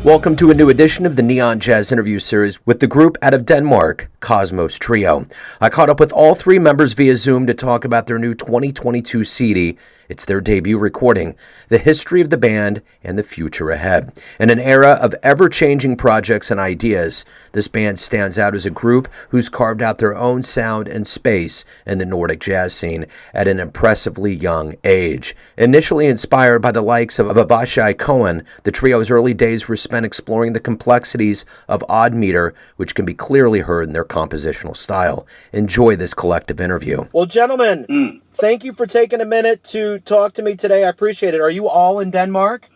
Welcome to a new edition of the Neon Jazz interview series with the group out of Denmark, Kosmos Trio. I caught up with all three members via Zoom to talk about their new 2022 CD. It's their debut recording, the history of the band, and the future ahead. In an era of ever-changing projects and ideas, this band stands out as a group who's carved out their own sound and space in the Nordic Jazz scene at an impressively young age. Initially inspired by the likes of Avishai Cohen, the trio's early days were spent exploring the complexities of odd meter, which can be clearly heard in their compositional style. Enjoy this collective interview. Well, gentlemen, thank you for taking a minute to talk to me today. I appreciate it. Are you all in Denmark?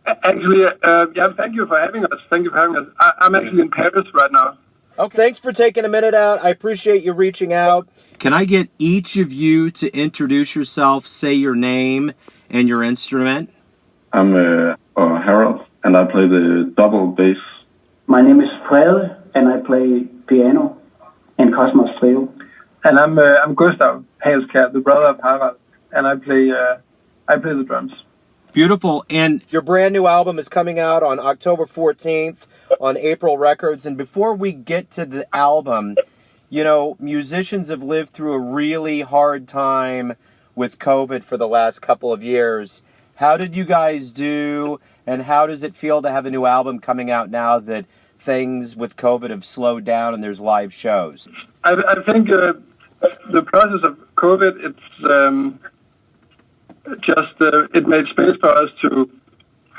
Actually, yeah, thank you for having us. Thank you for having us. I'm actually in Paris right now. Okay. Thanks for taking a minute out. I appreciate you reaching out. Can I get each of you to introduce yourself, say your name and your instrument? I'm Harold, and I play the double bass. My name is Frede, and I play piano in Kosmos Trio. And I'm Gustav Halskær, the brother of Harald, and I play the drums. Beautiful. And your brand new album is coming out on October 14th on April Records. And before we get to the album, you know, musicians have lived through a really hard time with COVID for the last couple of years. How did you guys do, and how does it feel to have a new album coming out now that things with COVID have slowed down and there's live shows? I think the process of COVID, it made space for us to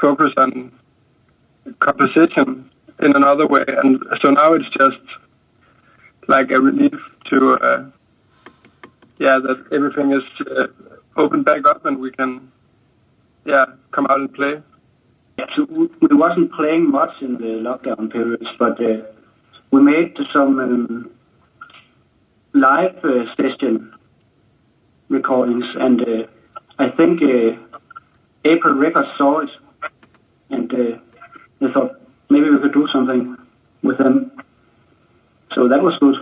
focus on composition in another way, and so now it's just like a relief to that everything is opened back up and we can come out and play. Yeah, so we wasn't playing much in the lockdown periods, but we made some live session recordings, and I think April Records saw it, and they thought maybe we could do something with them. So that was good.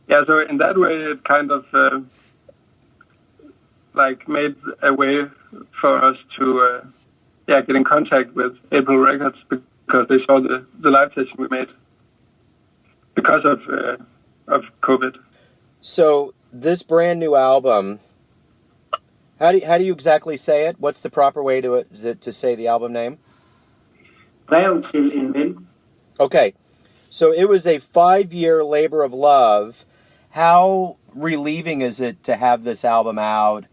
Yeah, so in that way it kind of made a way for us to get in contact with April Records, because they saw the live session we made because of COVID. So this brand new album, how do you exactly say it? What's the proper way to say the album name? Brev til en ven. Okay, so it was a 5-year labor of love. How relieving is it to have this album out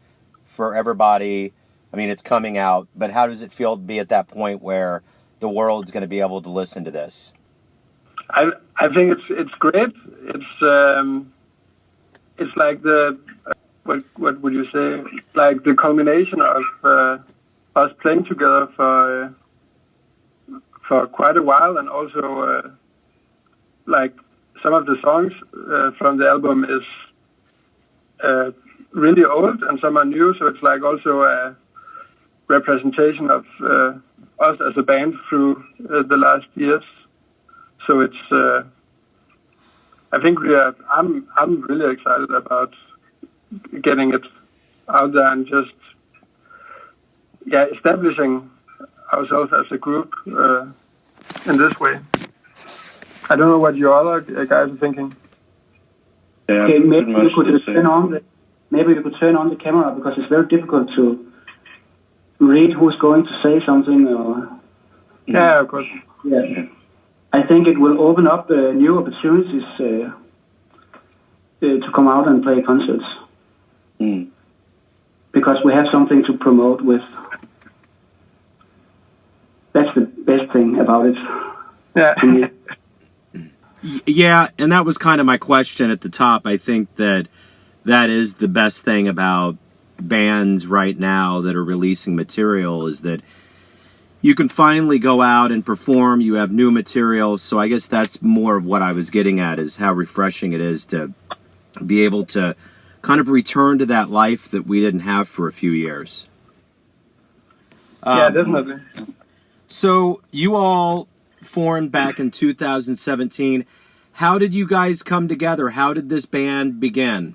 for everybody? I mean, it's coming out, but how does it feel to be at that point where the world's going to be able to listen to this? I think it's great. It's like the what would you say? Like the culmination of us playing together for quite a while, and also like some of the songs from the album is really old and some are new. So it's like also a representation of us as a band through the last years. So it's I think I'm really excited about getting it out there and just establishing ourselves as a group in this way. I don't know what your other guys are thinking. Yeah, okay, maybe you could turn on the camera, because it's very difficult to read who's going to say something. Yeah, of course. Yeah. I think it will open up new opportunities to come out and play concerts. Because we have something to promote with. That's the best thing about it. Yeah. Yeah, and that was kind of my question at the top. I think that is the best thing about bands right now that are releasing material, is that you can finally go out and perform. You have new material. So I guess that's more of what I was getting at, is how refreshing it is to be able to kind of return to that life that we didn't have for a few years. Yeah, definitely. So you all formed back in 2017. How did you guys come together? How did this band begin?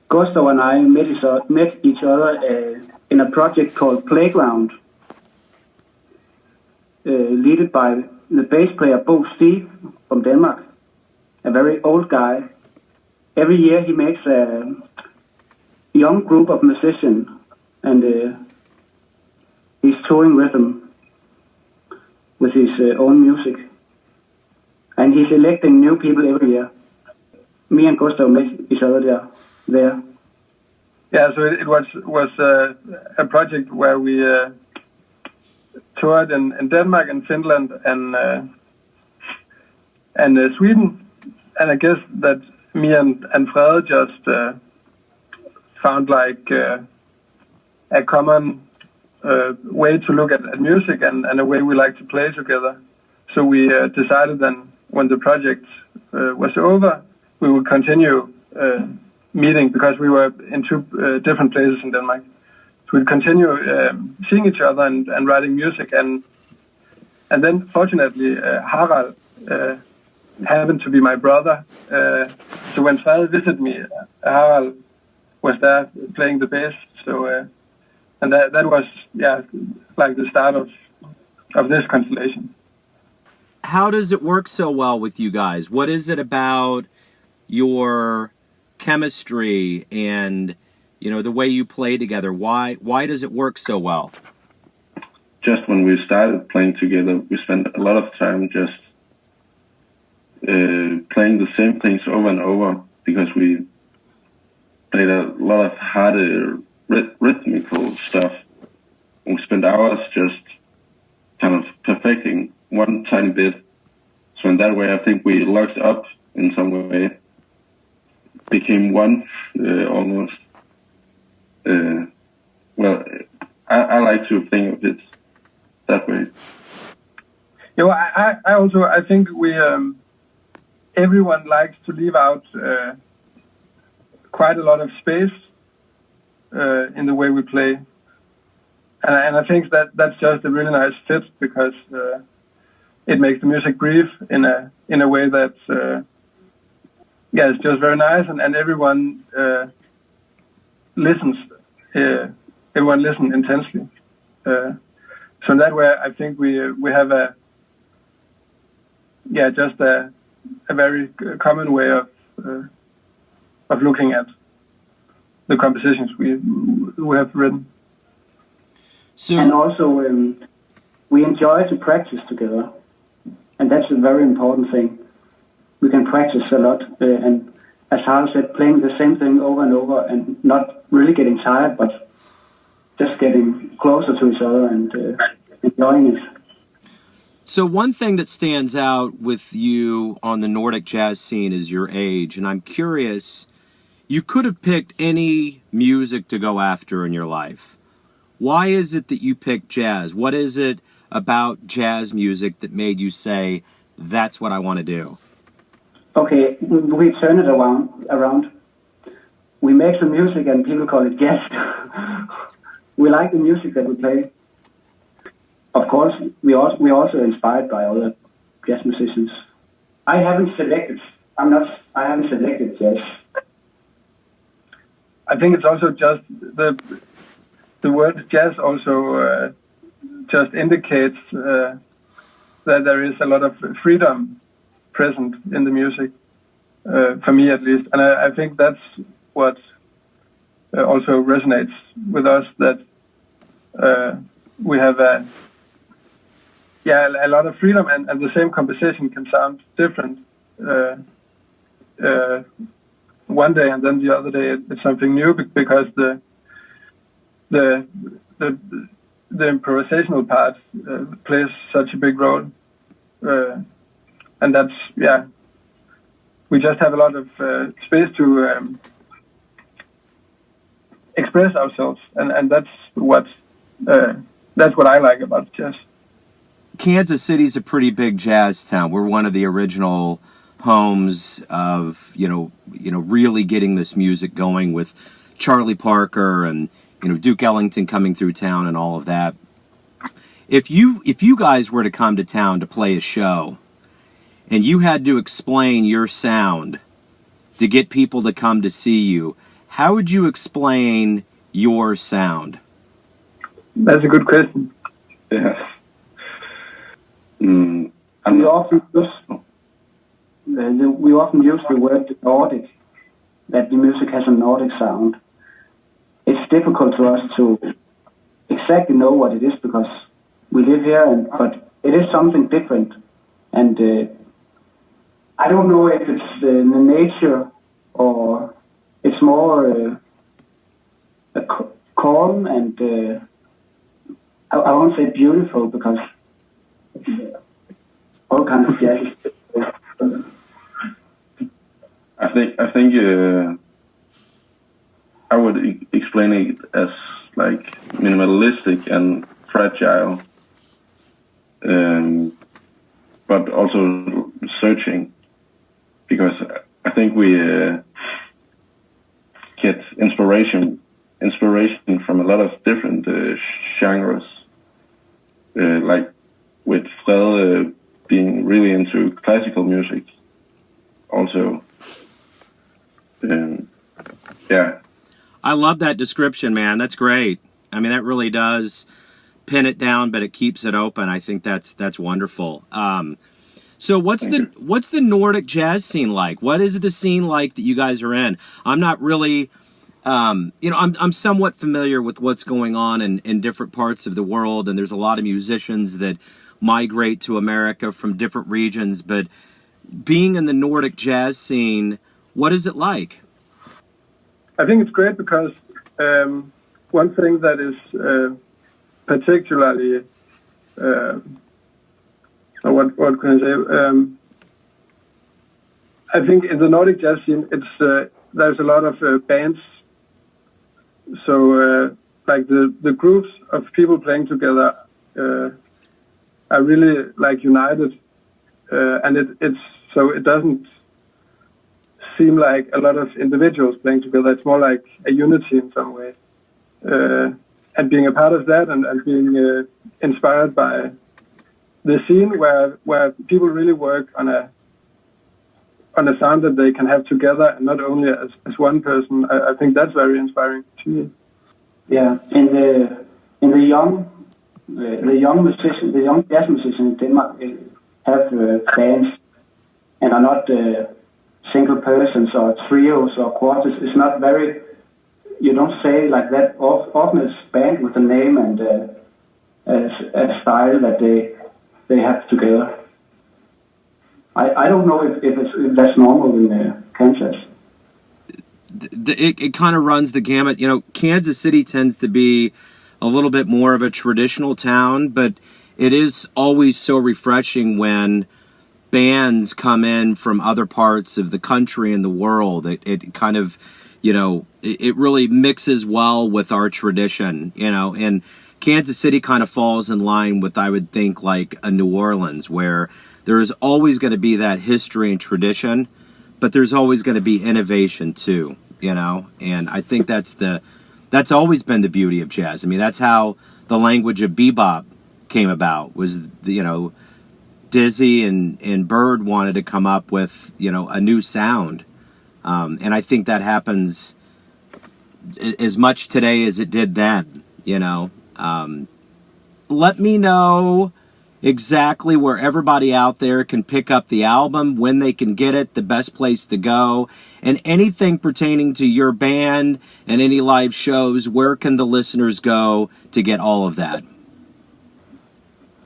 Gustav and I met each other in a project called Playground. led by the bass player Bo Steve from Denmark, a very old guy. Every year he makes a young group of musicians, and he's touring with them with his own music. And he's electing new people every year. Me and Gustav met each other there. Yeah, so it was a project where we toured in Denmark and Finland and Sweden, and I guess that me and Frede just found like a common way to look at music and a way we like to play together. So we decided then, when the project was over, we would continue meeting, because we were in two different places in Denmark. So we'd continue seeing each other and writing music. And then, fortunately, Harald happened to be my brother. So when Frede visited me, Harald was there playing the bass. So and that was, like the start of this constellation. How does it work so well with you guys? What is it about your chemistry and, the way you play together? Why does it work so well? Just when we started playing together, we spent a lot of time just playing the same things over and over, because we played a lot of harder rhythmical stuff. We spent hours just kind of perfecting one tiny bit. So in that way, I think we locked up in some way, became one almost. Well, I like to think of it that way. Yeah, well, I think we everyone likes to leave out quite a lot of space in the way we play, and I think that's just a really nice fit, because it makes the music breathe in a way that's it's just very nice, and everyone listens. Everyone listens intensely. So in that way, I think we have just a very common way of looking at the compositions we have written. So, and also we enjoy to practice together, and that's a very important thing. We can practice a lot, and as Harald said, playing the same thing over and over, and not really getting tired, but just getting closer to each other and enjoying it. So one thing that stands out with you on the Nordic jazz scene is your age, and I'm curious, you could have picked any music to go after in your life. Why is it that you picked jazz? What is it about jazz music that made you say, that's what I want to do? Okay, we turn it around. We make some music and people call it jazz. We like the music that we play. Of course, we're also inspired by other jazz musicians. I haven't selected jazz. I think it's also just the word jazz also just indicates that there is a lot of freedom present in the music, for me at least. And I think that's what also resonates with us, that we have a lot of freedom, and the same composition can sound different one day, and then the other day it's something new, because the improvisational part plays such a big role, and that's we just have a lot of space to express ourselves, and that's what I like about jazz. Kansas City's a pretty big jazz town. We're one of the original homes of, really getting this music going, with Charlie Parker and, Duke Ellington coming through town and all of that. If you guys were to come to town to play a show and you had to explain your sound to get people to come to see you, how would you explain your sound? That's a good question. Yeah. We often use the word Nordic, that the music has a Nordic sound. It's difficult to us to exactly know what it is because we live here, but it is something different. And I don't know if it's the nature or it's more calm and I won't say beautiful because all kinds of jazz. I think I would explain it as like minimalistic and fragile, but also searching, because I think we get inspiration from a lot of different genres, like with Fred being really into classical music also. Yeah. I love that description, man. That's great. I mean, that really does pin it down, but it keeps it open. I think that's wonderful. So what's the Nordic jazz scene like? What is the scene like that you guys are in? I'm not really, I'm somewhat familiar with what's going on in different parts of the world, and there's a lot of musicians that migrate to America from different regions, but being in the Nordic jazz scene, what is it like? I think it's great because one thing that is particularly, what can I say? I think in the Nordic jazz scene, there's a lot of bands. So like the groups of people playing together are really like united, and it doesn't seem like a lot of individuals playing together. It's more like a unity in some way. And being a part of that and being inspired by the scene where people really work on a sound that they can have together and not only as one person. I think that's very inspiring to me. Yeah, in the young musicians, the young jazz musicians in Denmark have bands and are not single persons or trios or quartets. It's not very, you don't say like that. Often it's band with a name and a style that they have together. I don't know if that's normal in Kansas. It kind of runs the gamut. Kansas City tends to be a little bit more of a traditional town, but it is always so refreshing when bands come in from other parts of the country and the world. It kind of, it really mixes well with our tradition, and Kansas City kind of falls in line with, I would think, like a New Orleans, where there is always going to be that history and tradition, but there's always going to be innovation too, and I think that's always been the beauty of jazz. I mean, that's how the language of bebop came about, was, Dizzy and Bird wanted to come up with, a new sound. And I think that happens as much today as it did then, Let me know exactly where everybody out there can pick up the album, when they can get it, the best place to go, and anything pertaining to your band and any live shows. Where can the listeners go to get all of that?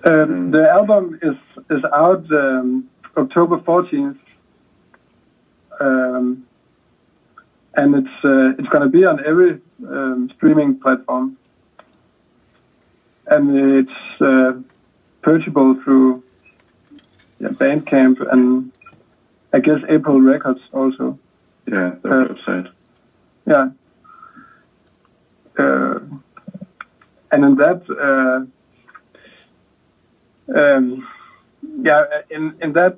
The album is out October 14th, and it's going to be on every streaming platform, and it's purchasable through Bandcamp and I guess April Records also. Yeah, their website. Yeah, and in that. In that,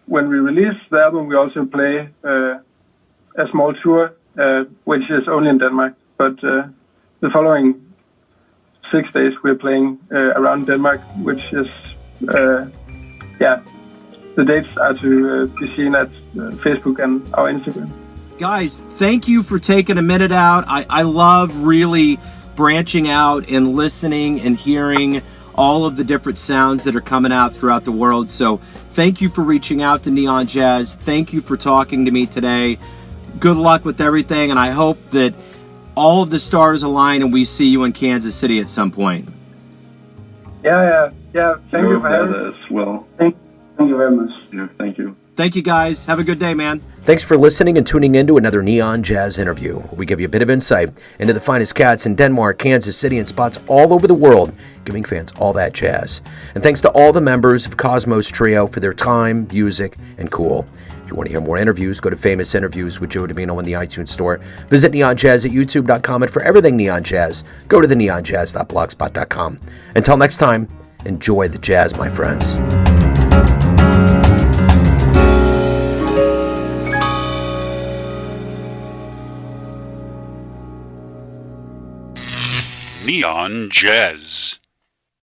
when we release the album, we also play a small tour, which is only in Denmark. But the following 6 days, we're playing around Denmark, which is, the dates are to be seen at Facebook and our Instagram. Guys, thank you for taking a minute out. I love really branching out and listening and hearing all of the different sounds that are coming out throughout the world. So thank you for reaching out to Neon Jazz. Thank you for talking to me today. Good luck with everything, and I hope that all of the stars align and we see you in Kansas City at some point. Yeah. Thank you for having me. As well. Thank you very much. Yeah, thank you. Thank you, guys. Have a good day, man. Thanks for listening and tuning in to another Neon Jazz interview, where we give you a bit of insight into the finest cats in Denmark, Kansas City, and spots all over the world, giving fans all that jazz. And thanks to all the members of Kosmos Trio for their time, music, and cool. If you want to hear more interviews, go to Famous Interviews with Joe Domino in the iTunes Store. Visit Neon Jazz at youtube.com, and for everything Neon Jazz, go to the neonjazz.blogspot.com. Until next time, enjoy the jazz, my friends. Neon Jazz.